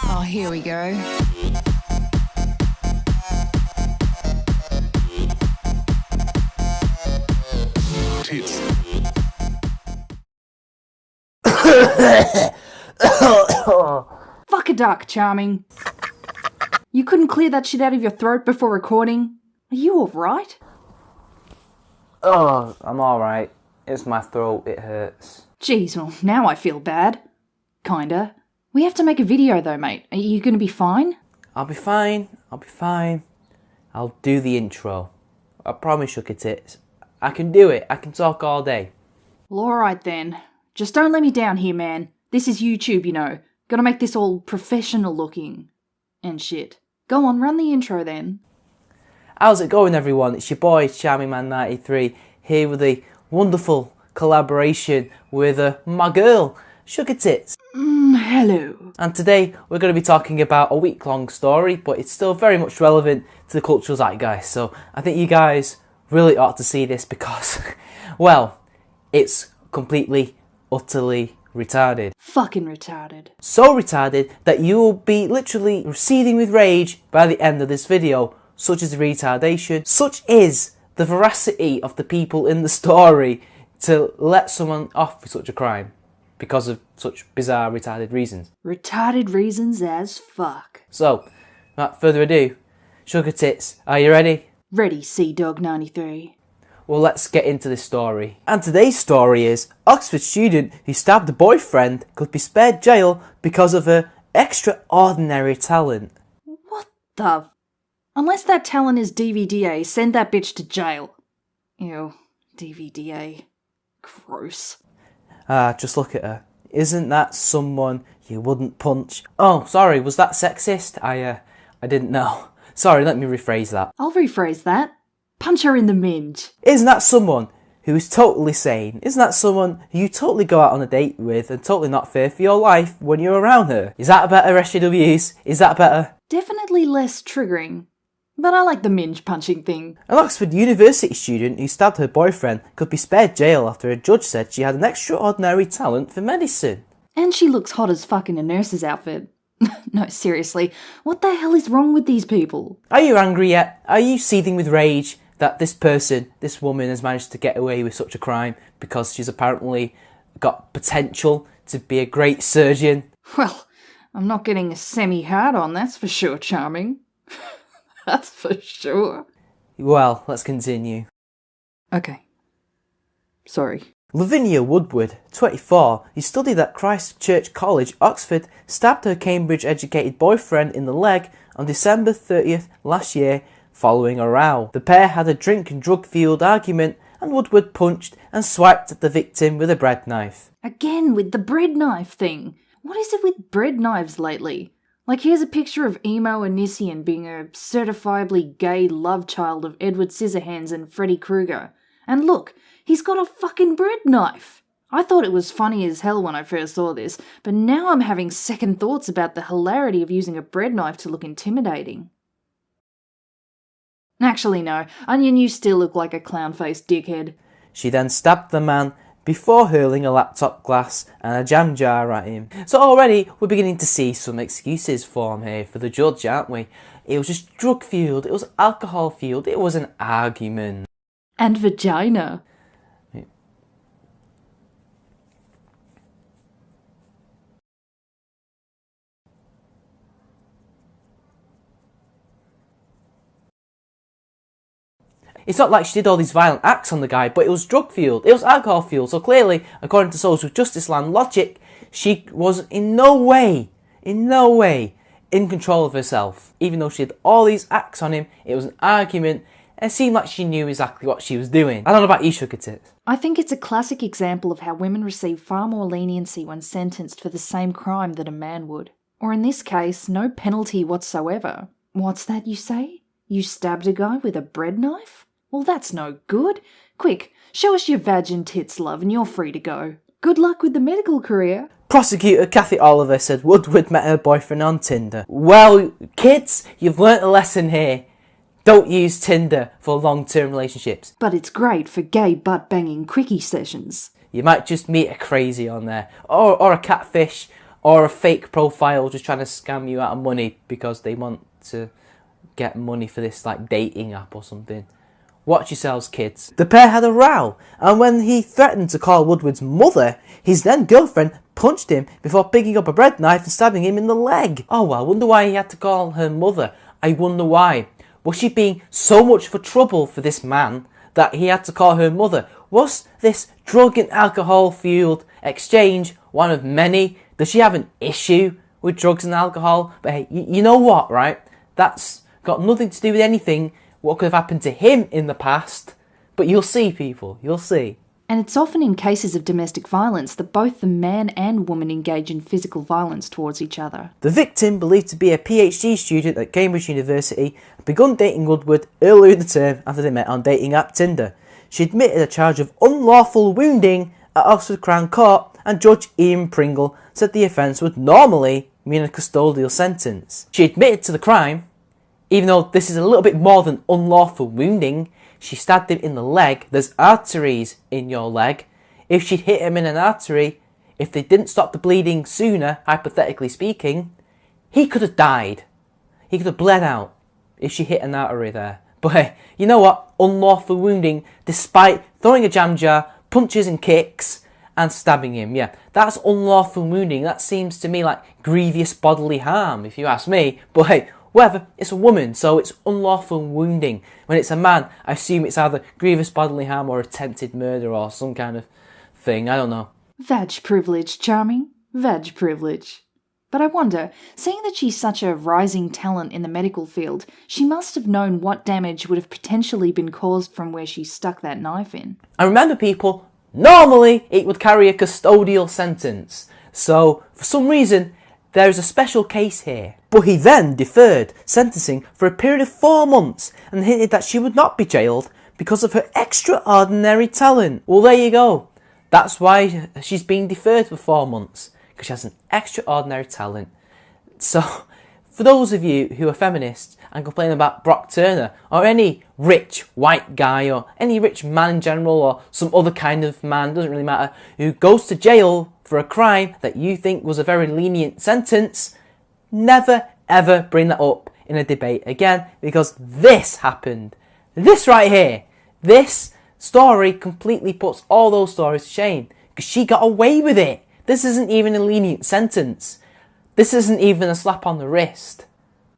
Oh, here we go. Tits. Fuck a duck, Charming. You couldn't clear that shit out of your throat before recording? Are you alright? Oh, I'm alright. It's my throat, it hurts. Jeez, well, now I feel bad. Kinda. We have to make a video though, mate. Are you gonna be fine? I'll be fine. I'll do the intro. I promise, SugarTits. I can do it. I can talk all day. Well, alright then. Just don't let me down here, man. This is YouTube, you know. Gotta make this all professional looking. And shit. Go on, run the intro then. How's it going, everyone? It's your boy, Charming Man 93, here with a wonderful collaboration with my girl, SugarTits. Hello. And today we're going to be talking about a week-long story, but it's still very much relevant to the cultural zeitgeist. So I think you guys really ought to see this because, well, it's completely, utterly retarded. Fucking retarded. So retarded that you will be literally seething with rage by the end of this video. Such is the retardation, such is the veracity of the people in the story to let someone off with such a crime because of such bizarre retarded reasons. Retarded reasons as fuck. So, without further ado, SugarTits, are you ready? Ready, Sea-Dog 93. Well, let's get into this story. And today's story is Oxford student who stabbed a boyfriend could be spared jail because of her extraordinary talent. What the... Unless that talent is DVDA, send that bitch to jail. Ew, DVDA. Gross. Just look at her. Isn't that someone you wouldn't punch? Oh, sorry, was that sexist? I didn't know. Sorry, let me rephrase that. I'll rephrase that. Punch her in the minge. Isn't that someone who is totally sane? Isn't that someone who you totally go out on a date with and totally not fear for your life when you're around her? Is that a better SJWs? Is that better? Definitely less triggering. But I like the minge punching thing. An Oxford University student who stabbed her boyfriend could be spared jail after a judge said she had an extraordinary talent for medicine. And she looks hot as fuck in a nurse's outfit. No, seriously, what the hell is wrong with these people? Are you angry yet? Are you seething with rage that this woman has managed to get away with such a crime because she's apparently got potential to be a great surgeon? Well, I'm not getting a semi-hard on, that's for sure, Charming. That's for sure. Well, let's continue. Okay. Sorry. Lavinia Woodward, 24, who studied at Christ Church College, Oxford, stabbed her Cambridge-educated boyfriend in the leg on December 30th last year following a row. The pair had a drink and drug-fueled argument and Woodward punched and swiped at the victim with a bread knife. Again with the bread knife thing. What is it with bread knives lately? Like, here's a picture of Emo Onision being a certifiably gay love child of Edward Scissorhands and Freddy Krueger. And look, he's got a fucking bread knife. I thought it was funny as hell when I first saw this, but now I'm having second thoughts about the hilarity of using a bread knife to look intimidating. Actually no, Onion, you still look like a clown-faced dickhead. She then stabbed the man before hurling a laptop glass and a jam jar at him. So already we're beginning to see some excuses form here for the judge, aren't we? It was just drug-fueled, it was alcohol-fueled, it was an argument. And vagina. It's not like she did all these violent acts on the guy, but it was drug-fueled, it was alcohol-fueled, so clearly, according to social justice land logic, she was in no way in control of herself. Even though she did all these acts on him, it was an argument, and it seemed like she knew exactly what she was doing. I don't know about you, SugarTits. I think it's a classic example of how women receive far more leniency when sentenced for the same crime that a man would. Or in this case, no penalty whatsoever. What's that you say? You stabbed a guy with a bread knife? Well, that's no good. Quick, show us your vag and tits, love, and you're free to go. Good luck with the medical career. Prosecutor Kathy Oliver said Woodward met her boyfriend on Tinder. Well, kids, you've learnt a lesson here. Don't use Tinder for long-term relationships. But it's great for gay butt-banging quickie sessions. You might just meet a crazy on there, or a catfish, or a fake profile just trying to scam you out of money because they want to get money for this like dating app or something. Watch yourselves, kids. The pair had a row, and when he threatened to call Woodward's mother, his then girlfriend punched him before picking up a bread knife and stabbing him in the leg. Oh well, I wonder why he had to call her mother. I wonder why. Was she being so much for trouble for this man that he had to call her mother? Was this drug and alcohol fueled exchange one of many? Does she have an issue with drugs and alcohol? But hey, you know what, right? That's got nothing to do with anything what could have happened to him in the past. But you'll see, people, you'll see. And it's often in cases of domestic violence that both the man and woman engage in physical violence towards each other. The victim, believed to be a PhD student at Cambridge University, had begun dating Woodward earlier in the term after they met on dating app Tinder. She admitted a charge of unlawful wounding at Oxford Crown Court, and Judge Ian Pringle said the offence would normally mean a custodial sentence. She admitted to the crime, even though this is a little bit more than unlawful wounding. She stabbed him in the leg. There's arteries in your leg. If she'd hit him in an artery, if they didn't stop the bleeding sooner, hypothetically speaking, he could have died. He could have bled out if she hit an artery there. But hey, you know what? Unlawful wounding, despite throwing a jam jar, punches and kicks, and stabbing him. Yeah, that's unlawful wounding. That seems to me like grievous bodily harm, if you ask me. But hey, whatever, it's a woman, so it's unlawful wounding. When it's a man, I assume it's either grievous bodily harm or attempted murder or some kind of thing. I don't know. Vag privilege, charming. Vag privilege. But I wonder, seeing that she's such a rising talent in the medical field, she must have known what damage would have potentially been caused from where she stuck that knife in. And remember, people, normally it would carry a custodial sentence. So, for some reason, there is a special case here. But he then deferred sentencing for a period of 4 months and hinted that she would not be jailed because of her extraordinary talent. Well, there you go. That's why she's being deferred for 4 months, because she has an extraordinary talent. So, for those of you who are feminists and complain about Brock Turner or any rich white guy or any rich man in general or some other kind of man, doesn't really matter, who goes to jail for a crime that you think was a very lenient sentence, never ever bring that up in a debate again, because this happened. This right here, this story completely puts all those stories to shame, because she got away with it. This isn't even a lenient sentence. This isn't even a slap on the wrist.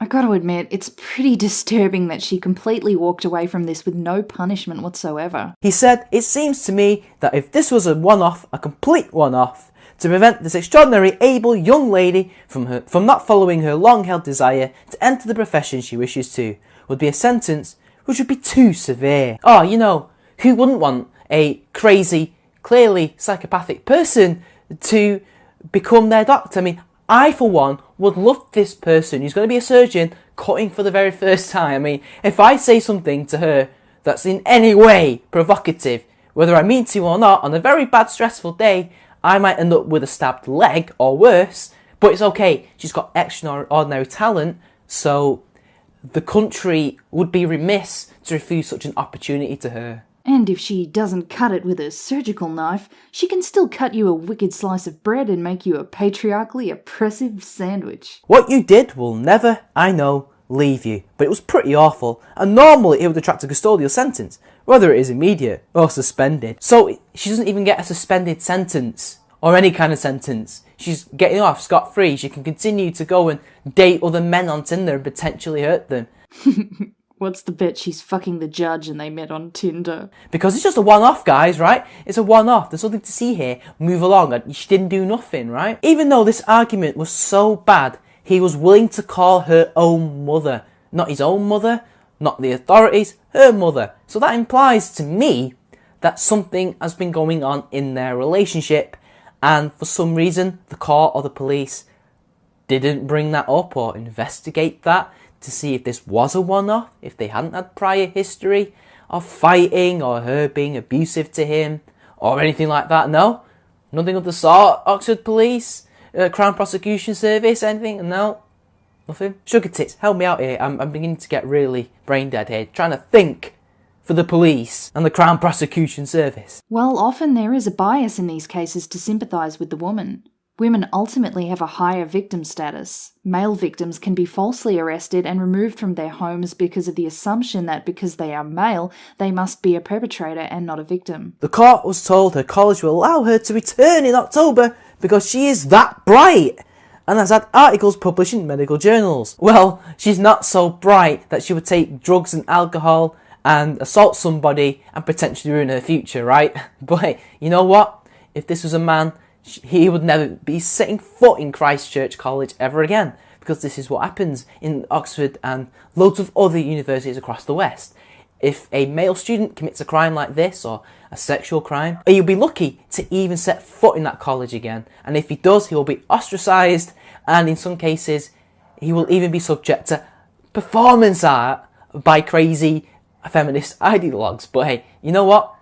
I gotta admit, it's pretty disturbing that she completely walked away from this with no punishment whatsoever. He said, "It seems to me that if this was a one-off, a complete one-off, to prevent this extraordinary able young lady from not following her long-held desire to enter the profession she wishes to, would be a sentence which would be too severe." Oh, you know, who wouldn't want a crazy, clearly psychopathic person to become their doctor? I mean, I, for one, would love this person who's going to be a surgeon cutting for the very first time. I mean, if I say something to her that's in any way provocative, whether I mean to or not, on a very bad, stressful day, I might end up with a stabbed leg or worse, but it's okay. She's got extraordinary talent, so the country would be remiss to refuse such an opportunity to her. And if she doesn't cut it with a surgical knife, she can still cut you a wicked slice of bread and make you a patriarchally oppressive sandwich. What you did will never, I know, leave you, but it was pretty awful, and normally it would attract a custodial sentence, whether it is immediate or suspended. So she doesn't even get a suspended sentence, or any kind of sentence. She's getting off scot-free. She can continue to go and date other men on Tinder and potentially hurt them. What's the bet she's fucking the judge and they met on Tinder? Because it's just a one-off, guys, right? It's a one-off. There's nothing to see here. Move along. She didn't do nothing, right? Even though this argument was so bad, he was willing to call her own mother. Not his own mother, not the authorities, her mother. So that implies to me that something has been going on in their relationship, and for some reason, the court or the police didn't bring that up or investigate that to see if this was a one-off, if they hadn't had prior history of fighting or her being abusive to him or anything like that. No, nothing of the sort. Oxford Police, Crown Prosecution Service, anything? No, nothing. SugarTits, help me out here. I'm beginning to get really brain dead here, trying to think for the police and the Crown Prosecution Service. Well, often there is a bias in these cases to sympathise with the woman. Women ultimately have a higher victim status. Male victims can be falsely arrested and removed from their homes because of the assumption that because they are male, they must be a perpetrator and not a victim. The court was told her college will allow her to return in October because she is that bright and has had articles published in medical journals. Well, she's not so bright that she would take drugs and alcohol and assault somebody and potentially ruin her future, right? But hey, you know what? If this was a man, he would never be setting foot in Christchurch College ever again, because this is what happens in Oxford and loads of other universities across the West. If a male student commits a crime like this, or a sexual crime, you'll be lucky to even set foot in that college again. And if he does, he will be ostracised, and in some cases, he will even be subject to performance art by crazy feminist ideologues. But hey, you know what?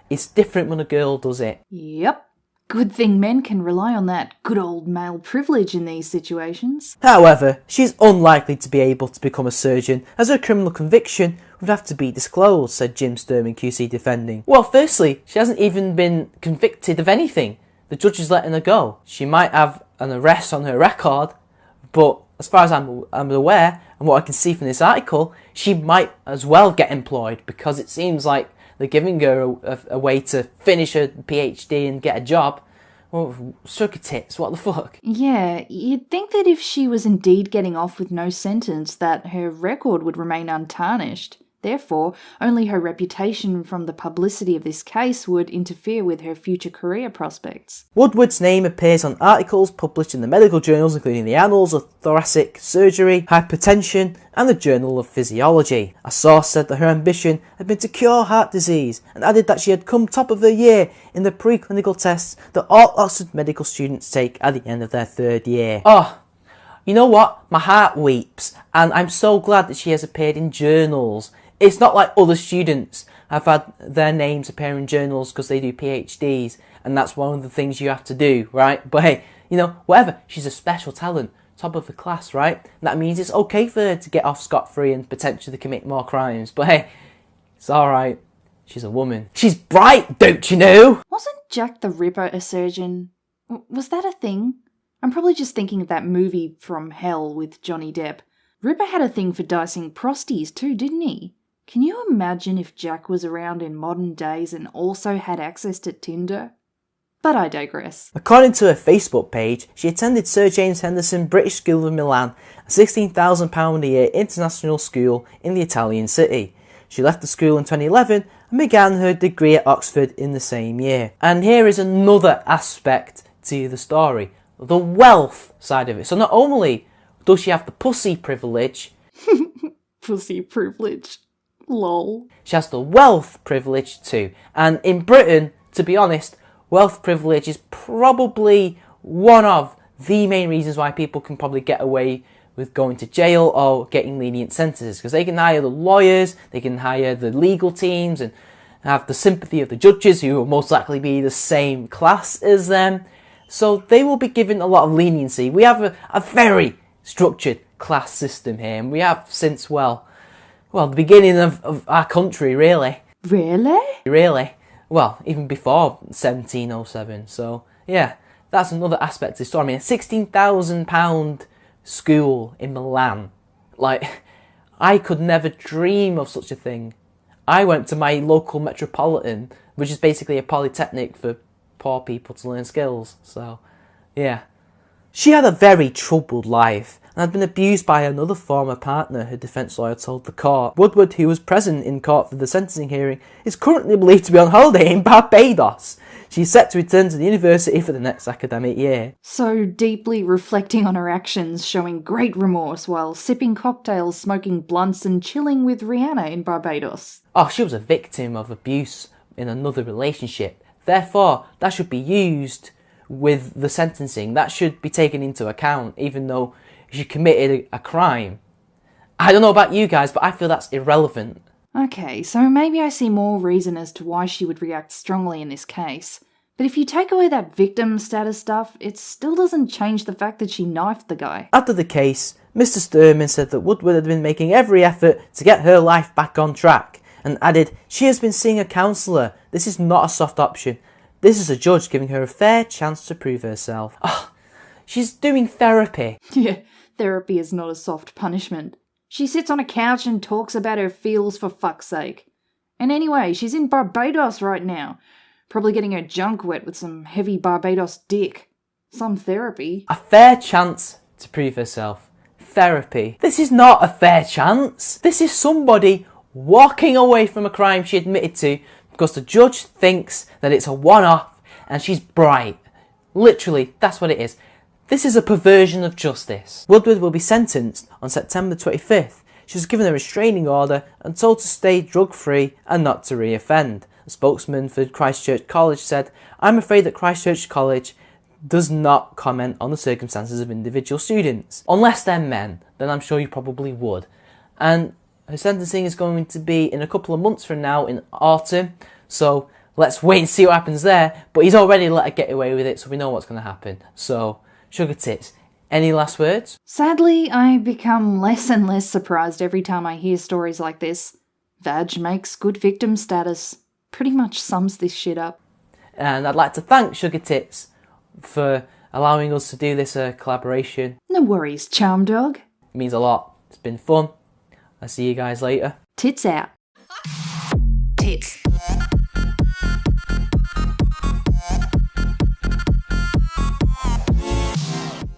It's different when a girl does it. Yep. Good thing men can rely on that good old male privilege in these situations. However, she's unlikely to be able to become a surgeon, as her criminal conviction would have to be disclosed, said Jim Sturman QC defending. Well, firstly, she hasn't even been convicted of anything. The judge is letting her go. She might have an arrest on her record, but as far as I'm aware, and what I can see from this article, she might as well get employed, because it seems like they're giving her a way to finish her PhD and get a job. Well, SugarTits, what the fuck? Yeah, you'd think that if she was indeed getting off with no sentence, that her record would remain untarnished. Therefore, only her reputation from the publicity of this case would interfere with her future career prospects. Woodward's name appears on articles published in the medical journals, including the Annals of Thoracic Surgery, Hypertension, and the Journal of Physiology. A source said that her ambition had been to cure heart disease, and added that she had come top of her year in the preclinical tests that all Oxford medical students take at the end of their third year. Oh, you know what? My heart weeps, and I'm so glad that she has appeared in journals. It's not like other students have had their names appear in journals because they do PhDs, and that's one of the things you have to do, right? But hey, you know, whatever, she's a special talent, top of the class, right? And that means it's okay for her to get off scot-free and potentially commit more crimes. But hey, it's alright. She's a woman. She's bright, don't you know? Wasn't Jack the Ripper a surgeon? Was that a thing? I'm probably just thinking of that movie From Hell with Johnny Depp. Ripper had a thing for dicing prosties too, didn't he? Can you imagine if Jack was around in modern days and also had access to Tinder? But I digress. According to her Facebook page, she attended Sir James Henderson British School of Milan, a £16,000 a year international school in the Italian city. She left the school in 2011 and began her degree at Oxford in the same year. And here is another aspect to the story, the wealth side of it. So not only does she have the pussy privilege, Pussy privilege. Lol. she has the wealth privilege too. And in Britain, to be honest, wealth privilege is probably one of the main reasons why people can probably get away with going to jail or getting lenient sentences, because they can hire the lawyers, they can hire the legal teams and have the sympathy of the judges, who will most likely be the same class as them. So they will be given a lot of leniency. We have a very structured class system here, and we have since, well, the beginning of our country, really. Really? Really. Well, even before 1707. So, yeah, that's another aspect of the story. I mean, a £16,000 school in Milan. Like, I could never dream of such a thing. I went to my local metropolitan, which is basically a polytechnic for poor people to learn skills. So, yeah. She had a very troubled life and had been abused by another former partner, her defence lawyer told the court. Woodward, who was present in court for the sentencing hearing, is currently believed to be on holiday in Barbados. She's set to return to the university for the next academic year. So deeply reflecting on her actions, showing great remorse while sipping cocktails, smoking blunts and chilling with Rihanna in Barbados. Oh, she was a victim of abuse in another relationship. Therefore, that should be used with the sentencing. That should be taken into account, even though she committed a crime. I don't know about you guys, but I feel that's irrelevant. Okay, so maybe I see more reason as to why she would react strongly in this case. But if you take away that victim status stuff, it still doesn't change the fact that she knifed the guy. After the case, Mr. Sturman said that Woodward had been making every effort to get her life back on track, and added, "She has been seeing a counsellor. This is not a soft option. This is a judge giving her a fair chance to prove herself." Oh, She's doing therapy. Yeah, therapy is not a soft punishment. She sits on a couch and talks about her feels for fuck's sake. And anyway, she's in Barbados right now. Probably getting her junk wet with some heavy Barbados dick. Some therapy. A fair chance to prove herself. Therapy. This is not a fair chance. This is somebody walking away from a crime she admitted to because the judge thinks that it's a one-off and she's bright. Literally, that's what it is. This is a perversion of justice. Woodward will be sentenced on September 25th. She was given a restraining order and told to stay drug-free and not to re-offend. A spokesman for Christchurch College said, "I'm afraid that Christchurch College does not comment on the circumstances of individual students. Unless they're men, then I'm sure you probably would." And her sentencing is going to be in a couple of months from now in autumn. So let's wait and see what happens there. But he's already let her get away with it, so we know what's going to happen. So, SugarTits, any last words? Sadly, I become less and less surprised every time I hear stories like this. Vag makes good victim status. Pretty much sums this shit up. And I'd like to thank SugarTits for allowing us to do this collaboration. No worries, charm dog. It means a lot. It's been fun. I'll see you guys later. Tits out.